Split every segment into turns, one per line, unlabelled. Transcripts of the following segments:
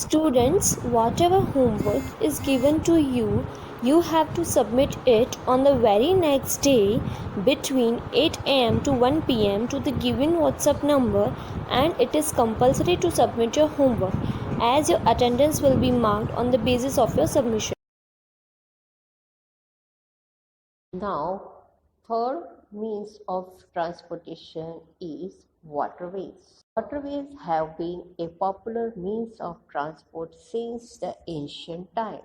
Students, whatever homework is given to you, you have to submit it on the very next day between 8 am to 1 pm to the given WhatsApp number, and it is compulsory to submit your homework as your attendance will be marked on the basis of your submission.
Now, third means of transportation is waterways. Waterways have been a popular means of transport since the ancient time.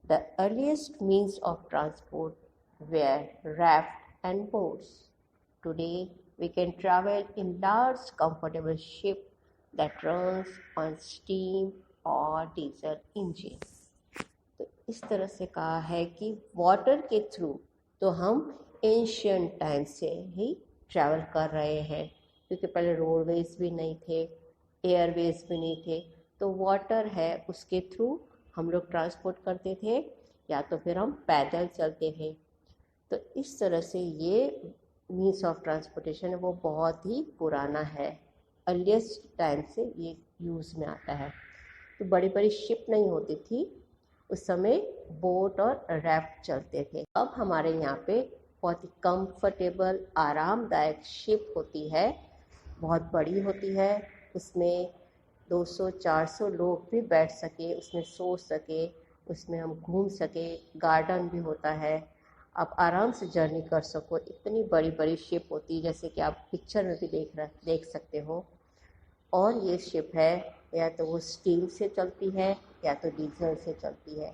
The earliest means of transport were raft and boats. Today, we can travel in large, comfortable ship that runs on steam or diesel engine. तो इस तरह से कहा है कि water के through तो हम एंशियंट टाइम से ही ट्रैवल कर रहे हैं, क्योंकि पहले रोडवेज भी नहीं थे, एयरवेज भी नहीं थे, तो वाटर है उसके थ्रू हम लोग ट्रांसपोर्ट करते थे या तो फिर हम पैदल चलते थे। तो इस तरह से ये मीन्स ऑफ ट्रांसपोर्टेशन है वो बहुत ही पुराना है, अर्लीस्ट टाइम से ये यूज़ में आता है। तो बड़ी बड़ी शिप नहीं होती थी उस समय, बोट और रैफ्ट चलते थे। अब हमारे यहाँ पे बहुत ही कंफर्टेबल आरामदायक शिप होती है, बहुत बड़ी होती है, उसमें 200-400 लोग भी बैठ सके, उसमें सो सके, उसमें हम घूम सके, गार्डन भी होता है, आप आराम से जर्नी कर सको। इतनी बड़ी बड़ी शिप होती है जैसे कि आप पिक्चर में भी देख सकते हो। और ये शिप है या तो वो स्टीम से चलती है या तो डीजल से चलती है।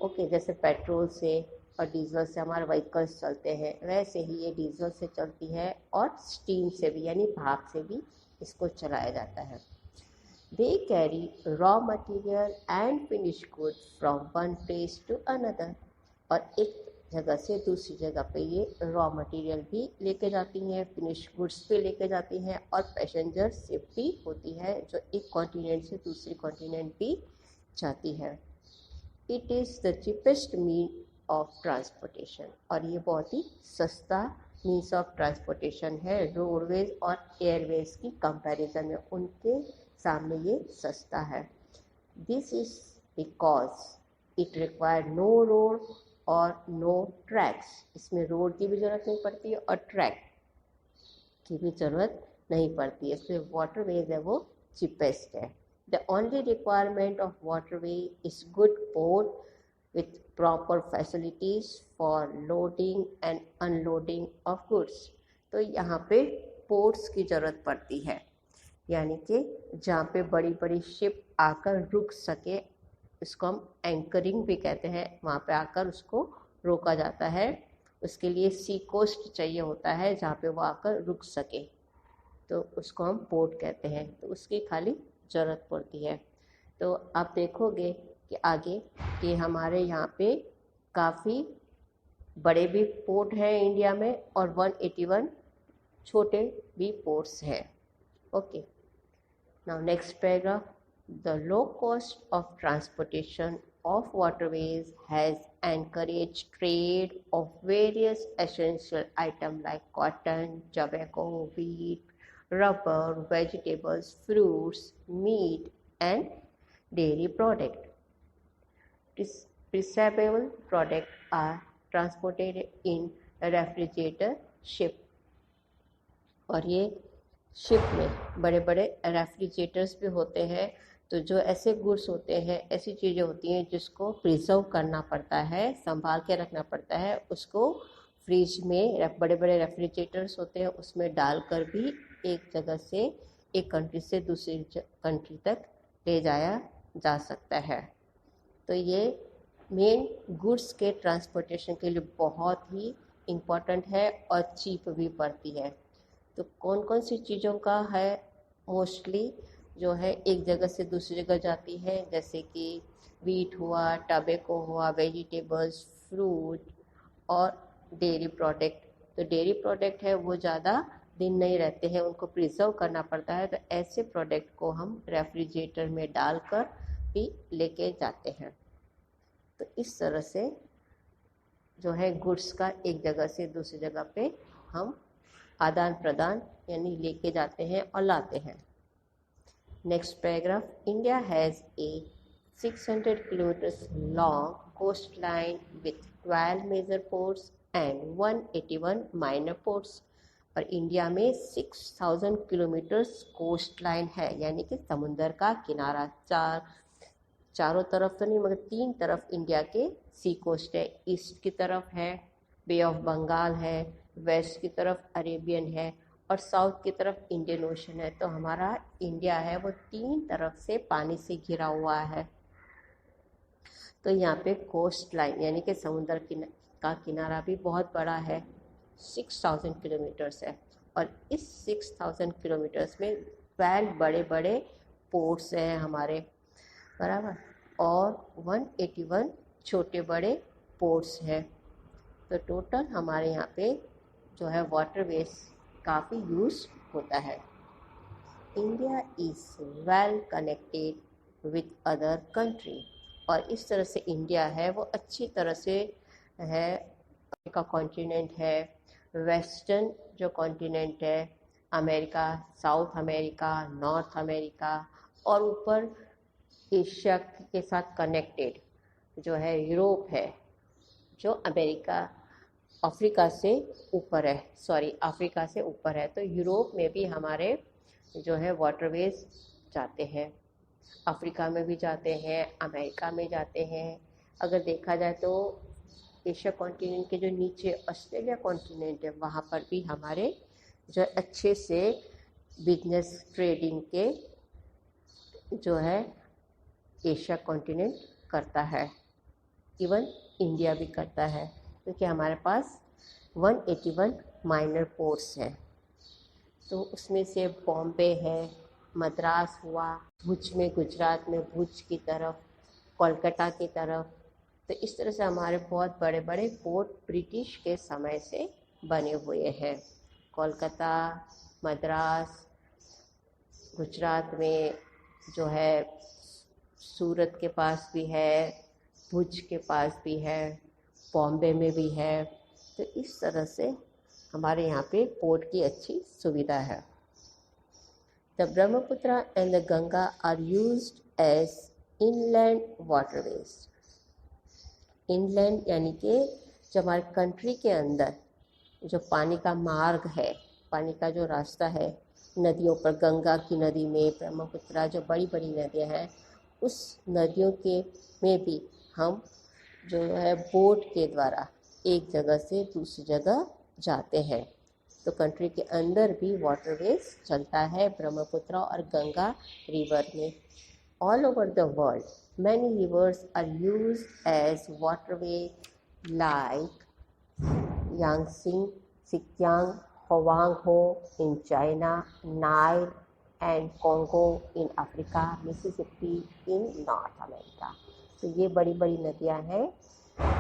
ओके, जैसे पेट्रोल से और डीजल से हमारे व्हीकल्स चलते हैं, वैसे ही ये डीजल से चलती है और स्टीम से भी यानी भाप से भी इसको चलाया जाता है। They carry raw material and finish good from one place to another. और एक जगह से दूसरी जगह पे ये रॉ मटेरियल भी लेके जाती हैं, फिनिश गुड्स भी लेके जाती हैं, और पैसेंजर शिप भी होती है जो एक कॉन्टिनेंट से दूसरे कॉन्टिनेंट भी जाती है। It is the cheapest mean of transportation, और ये बहुत ही सस्ता मीन्स ऑफ ट्रांसपोर्टेशन है रोडवेज और एयरवेज की कंपैरिजन में, उनके सामने ये सस्ता है। This is because it require no road और नो ट्रैक्स। इसमें रोड की भी ज़रूरत नहीं पड़ती है और ट्रैक की भी ज़रूरत नहीं पड़ती है, इसलिए वाटरवेज है वो चीपेस्ट है। The only requirement of waterway is good port with proper facilities for loading and unloading of goods। तो यहाँ पे पोर्ट्स की ज़रूरत पड़ती है, यानी कि जहाँ पे बड़ी बड़ी शिप आकर रुक सके, इसको हम एंकरिंग भी कहते हैं, वहाँ पे आकर उसको रोका जाता है। उसके लिए सी कोस्ट चाहिए होता है जहाँ पे वो आकर रुक सके, तो उसको हम पोर्ट कहते हैं, तो उसकी खाली ज़रूरत पड़ती है। तो आप देखोगे कि आगे कि हमारे यहाँ पे काफ़ी बड़े भी पोर्ट हैं इंडिया में और 181 छोटे भी पोर्ट्स हैं। Okay, now next paragraph. The low cost of transportation of waterways has encouraged trade of various essential items like cotton, tobacco, wheat, rubber, vegetables, fruits, meat, and dairy products. Perishable products are transported in refrigerator ship, और ये ship में बड़े बड़े refrigerators भी होते हैं। तो जो ऐसे गुड्स होते हैं, ऐसी चीज़ें होती हैं जिसको प्रिजर्व करना पड़ता है, संभाल के रखना पड़ता है, उसको फ्रिज में बड़े बड़े रेफ्रिजरेटर्स होते हैं उसमें डालकर भी एक जगह से एक कंट्री से दूसरी कंट्री तक ले जाया जा सकता है। तो ये मेन गुड्स के ट्रांसपोर्टेशन के लिए बहुत ही इम्पोर्टेंट है और चीप भी पड़ती है। तो कौन कौन सी चीज़ों का है मोस्टली जो है एक जगह से दूसरी जगह जाती है, जैसे कि वीट हुआ, टबैको हुआ, वेजिटेबल्स, फ्रूट और डेयरी प्रोडक्ट। तो डेयरी प्रोडक्ट है वो ज़्यादा दिन नहीं रहते हैं, उनको प्रिजर्व करना पड़ता है, तो ऐसे प्रोडक्ट को हम रेफ्रिजरेटर में डालकर भी लेके जाते हैं। तो इस तरह से जो है गुड्स का एक जगह से दूसरी जगह पे हम आदान प्रदान यानी लेके जाते हैं और लाते हैं। Next paragraph. India has a 600 kilometers long coastline with 12 major ports and 181 minor ports. और इंडिया में 6000 किलोमीटर्स कोस्ट लाइन है, यानी कि समुंदर का किनारा। चारों तरफ तो नहीं मगर 3 तरफ इंडिया के सी कोस्ट है। ईस्ट की तरफ है बे ऑफ बंगाल है, वेस्ट की तरफ अरेबियन है और साउथ की तरफ इंडियन ओशन है। तो हमारा इंडिया है वो 3 तरफ से पानी से घिरा हुआ है। तो यहाँ पे कोस्ट लाइन यानी कि समुद्र का किनारा भी बहुत बड़ा है, 6000 किलोमीटर्स है। और इस 6000 किलोमीटर्स में 12 बड़े बड़े पोर्ट्स हैं हमारे, बराबर, और 181 छोटे बड़े पोर्ट्स हैं। तो टोटल हमारे यहाँ पे जो है वाटरवेज काफ़ी यूज होता है। India is well connected with other country, और इस तरह से इंडिया है वो अच्छी तरह से है। का कॉन्टिनेंट है, वेस्टर्न जो कॉन्टिनेंट है America, south America, north America, और ऊपर एशिया के साथ कनेक्टेड जो है यूरोप है, जो अफ्रीका से ऊपर है, अफ्रीका से ऊपर है। तो यूरोप में भी हमारे जो है वाटरवेज जाते हैं, अफ्रीका में भी जाते हैं, अमेरिका में जाते हैं। अगर देखा जाए तो एशिया कॉन्टिनेंट के जो नीचे ऑस्ट्रेलिया कॉन्टिनेंट है वहाँ पर भी हमारे जो अच्छे से बिजनेस ट्रेडिंग के जो है एशिया कॉन्टिनेंट करता है, इवन इंडिया भी करता है, क्योंकि हमारे पास 181 माइनर पोर्ट्स हैं। तो उसमें से बॉम्बे है, मद्रास हुआ, भुज में गुजरात में भुज की तरफ, कोलकाता की तरफ। तो इस तरह से हमारे बहुत बड़े बड़े पोर्ट ब्रिटिश के समय से बने हुए हैं। कोलकाता, मद्रास, गुजरात में जो है सूरत के पास भी है, भुज के पास भी है, बॉम्बे में भी है। तो इस तरह से हमारे यहाँ पे पोर्ट की अच्छी सुविधा है। The Brahmaputra and the Ganga are used as inland waterways. Inland यानी कि जो हमारे कंट्री के अंदर जो पानी का मार्ग है, पानी का जो रास्ता है नदियों पर, गंगा की नदी में, ब्रह्मपुत्र, जो बड़ी बड़ी नदियाँ हैं उस नदियों के में भी हम जो है बोट के द्वारा एक जगह से दूसरी जगह जाते हैं। तो कंट्री के अंदर भी वाटरवेज चलता है ब्रह्मपुत्र और गंगा रिवर में। All over the world many rivers are used as waterway like Yangtze, Sikiang, Huanghe in China, Nile and Congo in Africa, Mississippi in North America। तो ये बड़ी बड़ी नदियाँ हैं,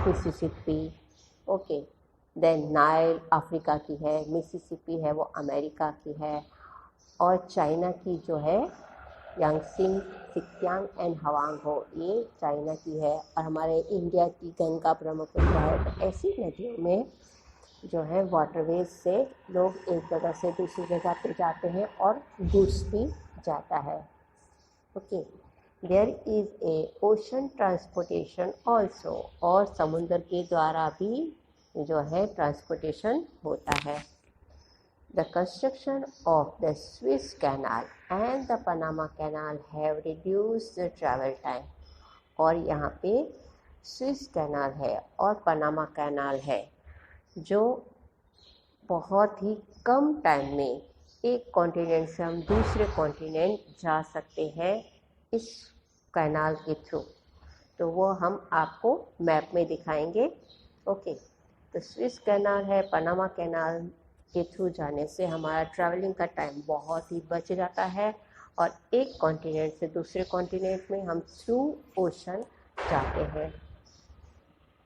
Mississippi, okay, then Nile Africa की है, Mississippi है वो अमेरिका की है, और चाइना की जो है यांगत्से, सिकियांग एंड हवांगहो ये चाइना की है, और हमारे इंडिया की गंगा ब्रह्मपुत्र है। तो ऐसी नदियों में जो है वाटरवेज से लोग एक जगह से दूसरी जगह पे जाते हैं और गुड्स भी जाता है। Okay, there is a ocean transportation also, और समुद्र के द्वारा भी जो है ट्रांसपोर्टेशन होता है। The construction of the Suez Canal and the Panama Canal have reduced the travel time। और यहाँ पे स्विस कैनाल है और पनामा कैनाल है जो बहुत ही कम टाइम में एक कॉन्टिनेंट से हम दूसरे कॉन्टिनेंट जा सकते हैं इस कैनाल के थ्रू। तो वो हम आपको मैप में दिखाएंगे। ओके, तो स्विस कैनाल है, पनामा कैनाल के थ्रू जाने से हमारा ट्रैवलिंग का टाइम बहुत ही बच जाता है, और एक कॉन्टिनेंट से दूसरे कॉन्टिनेंट में हम थ्रू ओशन जाते हैं।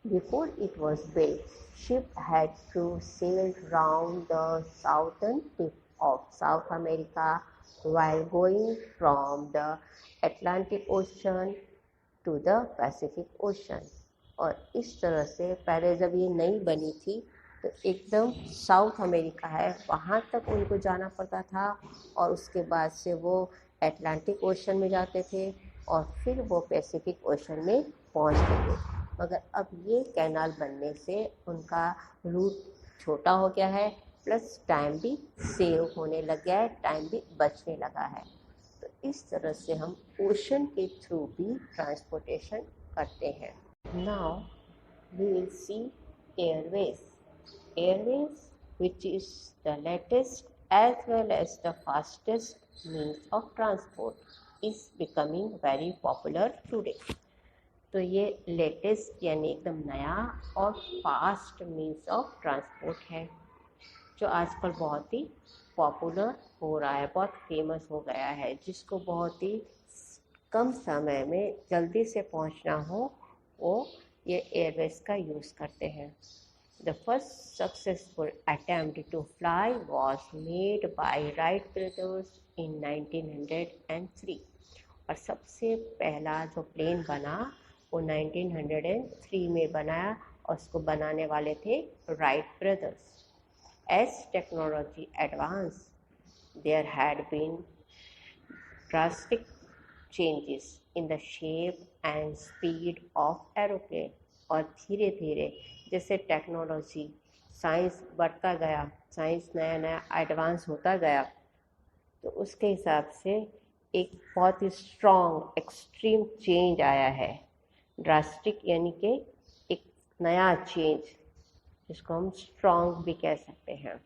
Before it was built, ship had to sail round the southern tip of South America while going from the Atlantic Ocean to the Pacific Ocean। और इस तरह से पहले जब ये नई बनी थी तो एकदम साउथ अमेरिका है वहाँ तक उनको जाना पड़ता था, और उसके बाद से वो अटलांटिक ओशन में जाते थे और फिर वो पैसिफिक ओशन में पहुंचते थे। मगर अब ये कैनाल बनने से उनका रूट छोटा हो गया है, प्लस टाइम भी सेव होने लग गया है, टाइम भी बचने लगा है। तो इस तरह से हम ओशन के थ्रू भी ट्रांसपोर्टेशन करते हैं। Now we will see airways. Airways, which is the latest as well as the fastest means of transport, is becoming very popular today. तो ये लेटेस्ट यानी एकदम नया और फास्ट मीन्स ऑफ ट्रांसपोर्ट है जो आजकल बहुत ही पॉपुलर हो रहा है, बहुत फेमस हो गया है, जिसको बहुत ही कम समय में जल्दी से पहुंचना हो वो ये एयरवेज का यूज़ करते हैं। The first successful attempt to fly was made by Wright brothers in 1903 और सबसे पहला जो प्लेन बना वो 1903 में बनाया और उसको बनाने वाले थे Wright brothers. As technology advanced, there had been drastic changes in the shape and speed of aeroplane और धीरे धीरे जैसे टेक्नोलॉजी साइंस बढ़ता गया, साइंस नया नया एडवांस होता गया, तो उसके हिसाब से एक बहुत ही स्ट्रॉन्ग एक्सट्रीम चेंज आया है। ड्रास्टिक यानी कि एक नया चेंज, जिसको हम स्ट्रॉन्ग भी कह सकते हैं।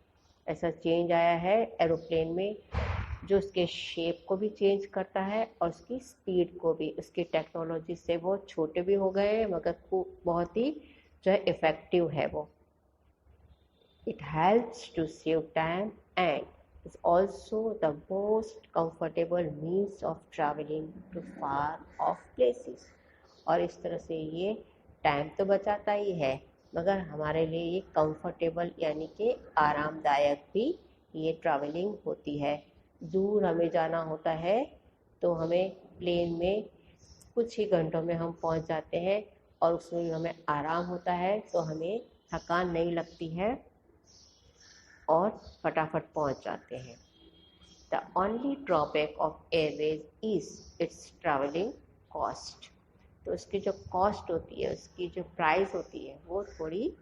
ऐसा चेंज आया है एरोप्लेन में जो उसके शेप को भी चेंज करता है और उसकी स्पीड को भी। उसकी टेक्नोलॉजी से वो छोटे भी हो गए हैं मगर बहुत ही जो है इफ़ेक्टिव है वो। It helps to save time and is also the most comfortable means of travelling to far off places. और इस तरह से ये टाइम तो बचाता ही है मगर हमारे लिए ये कंफर्टेबल यानी कि आरामदायक भी ये ट्रैवलिंग होती है। दूर हमें जाना होता है तो हमें प्लेन में कुछ ही घंटों में हम पहुंच जाते हैं और उसमें भी हमें आराम होता है, तो हमें थकान नहीं लगती है और फटाफट पहुंच जाते हैं। The only drawback of Airways is it's travelling cost. तो उसकी जो कॉस्ट होती है, उसकी जो प्राइस होती है वो थोड़ी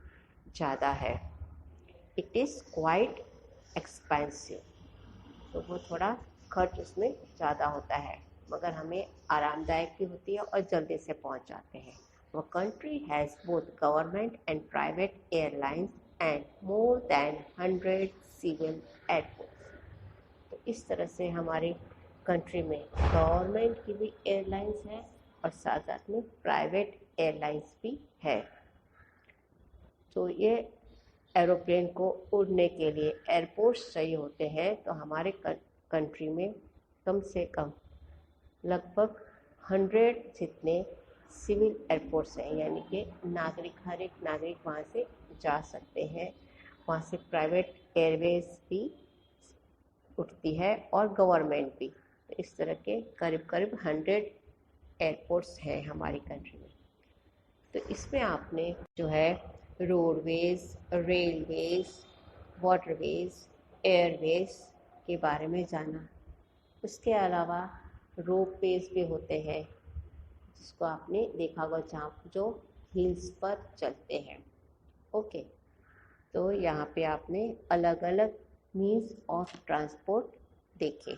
ज़्यादा है। It is quite expensive. तो वो थोड़ा खर्च उसमें ज़्यादा होता है मगर हमें आरामदायक भी होती है और जल्दी से पहुंच जाते हैं। वो country has both government and private airlines and more than 100 civil airports. तो इस तरह से हमारी कंट्री में गवर्नमेंट की भी एयरलाइंस है और साथ साथ में प्राइवेट एयरलाइंस भी है। तो ये एरोप्लेन को उड़ने के लिए एयरपोर्ट्स चाहिए होते हैं, तो हमारे कंट्री में कम से कम लगभग 100 जितने सिविल एयरपोर्ट्स हैं, यानी कि हर एक नागरिक वहाँ से जा सकते हैं। वहाँ से प्राइवेट एयरवेज भी उठती है और गवर्नमेंट भी। तो इस तरह के करीब करीब 100 एयरपोर्ट्स हैं हमारी कंट्री में। तो इसमें आपने जो है रोडवेज, रेलवेज, वाटरवेज, एयरवेज के बारे में जाना। उसके अलावा रोपवेज भी होते हैं जिसको आपने देखा होगा, जहाँ जो हिल्स पर चलते हैं। ओके, तो यहाँ पे आपने अलग अलग मीन्स ऑफ ट्रांसपोर्ट देखे।